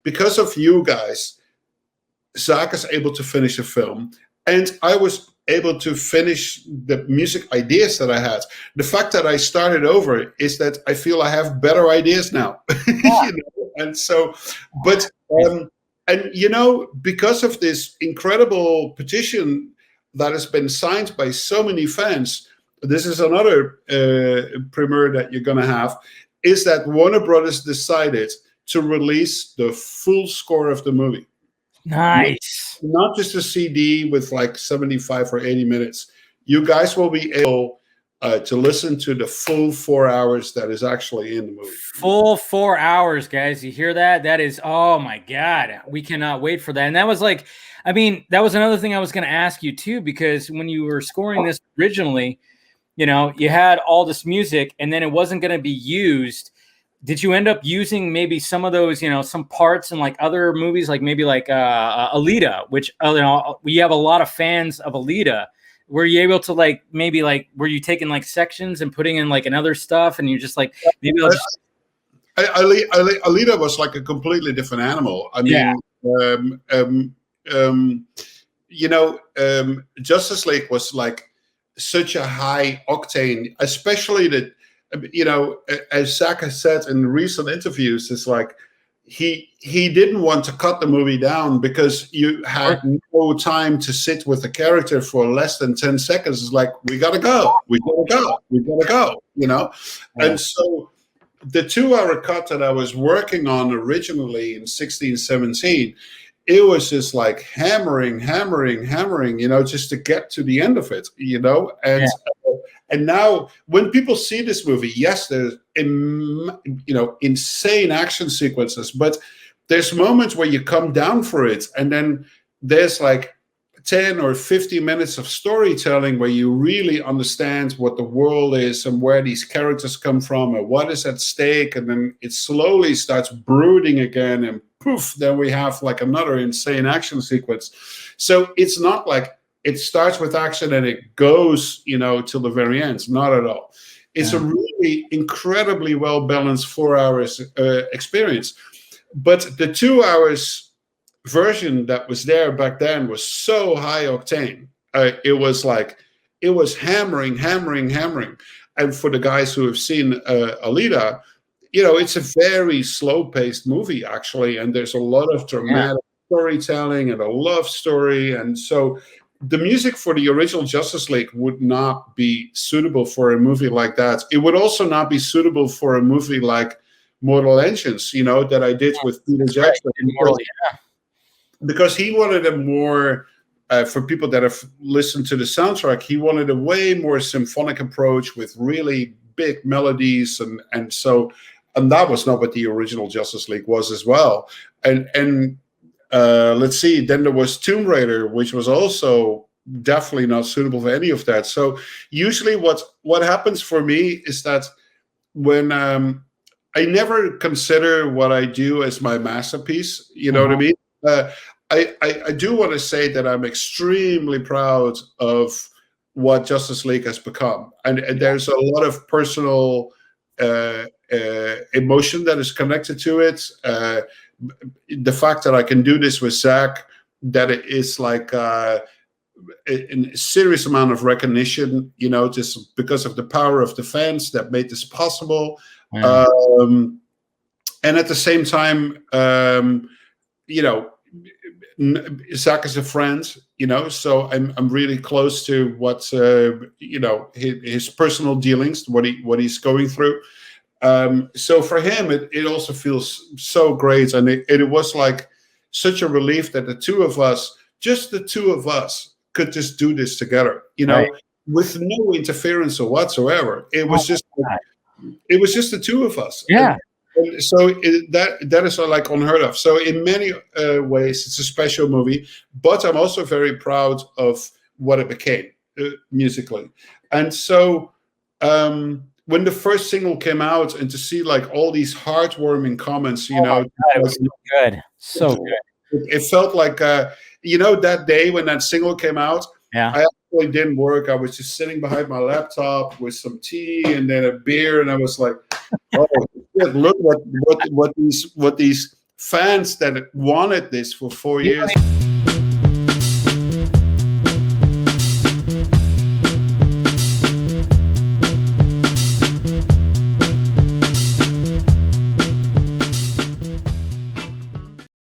because of you guys, Zach is able to finish a film, and I was able to finish the music ideas that I had. The fact that I started over is that I feel I have better ideas now. Yeah. And so, but and because of this incredible petition that has been signed by so many fans, this is another premiere that you're going to have, is that Warner Brothers decided to release the full score of the movie. Nice. Not just a CD with like 75 or 80 minutes. You guys will be able to listen to the full 4 hours that is actually in the movie. Full 4 hours, guys. You hear that? That is, oh my God. We cannot wait for that. And that was like, I mean, that was another thing I was going to ask you too, because when you were scoring this originally, you had all this music and then it wasn't going to be used. Did you end up using maybe some of those, some parts in like other movies, like maybe like Alita, which, we have a lot of fans of Alita. Were you able to like, maybe like, were you taking like sections and putting in like another stuff and you're just like, maybe I'll just... Alita was like a completely different animal. I mean, Justice League was like such a high octane, especially that, as Zach has said in recent interviews, it's like he didn't want to cut the movie down because you had no time to sit with the character for less than 10 seconds. It's like, we gotta go. And so the 2-hour cut that I was working on originally in 16, 17, it was just like hammering, just to get to the end of it, and now when people see this movie, yes, there's insane action sequences, but there's moments where you come down for it, and then there's like 10 or 15 minutes of storytelling where you really understand what the world is and where these characters come from and what is at stake, and then it slowly starts brooding again, and poof, then we have like another insane action sequence. So it's not like it starts with action and it goes, till the very end. Not at all. It's a really incredibly well-balanced 4 hours experience. But the 2 hours version that was there back then was so high octane. It was hammering. And for the guys who have seen Alita, it's a very slow-paced movie, actually. And there's a lot of dramatic storytelling and a love story. And so the music for the original Justice League would not be suitable for a movie like that. It would also not be suitable for a movie like Mortal Engines, that I did with Peter Jackson. Because he wanted a more, for people that have listened to the soundtrack, he wanted a way more symphonic approach with really big melodies. And that was not what the original Justice League was as well. And let's see, then there was Tomb Raider, which was also definitely not suitable for any of that. So usually what happens for me is that when I never consider what I do as my masterpiece, you know what I mean? I do want to say that I'm extremely proud of what Justice League has become. And there's a lot of personal emotion that is connected to it. The fact that I can do this with Zach, that it is like a serious amount of recognition, just because of the power of the fans that made this possible. And at the same time, Zach is a friend, so I'm really close to what his personal dealings, what he's going through. So for him, it also feels so great, and it was like such a relief that the two of us, could just do this together, with no interference or whatsoever. It was just the two of us. Yeah. And so that is like unheard of. So in many ways, it's a special movie, but I'm also very proud of what it became musically. And so when the first single came out, and to see like all these heartwarming comments, it was so good. It felt like that day when that single came out. Yeah. I actually didn't work. I was just sitting behind my laptop with some tea and then a beer, and I was like, "Oh, look what these fans that wanted this for 4 years.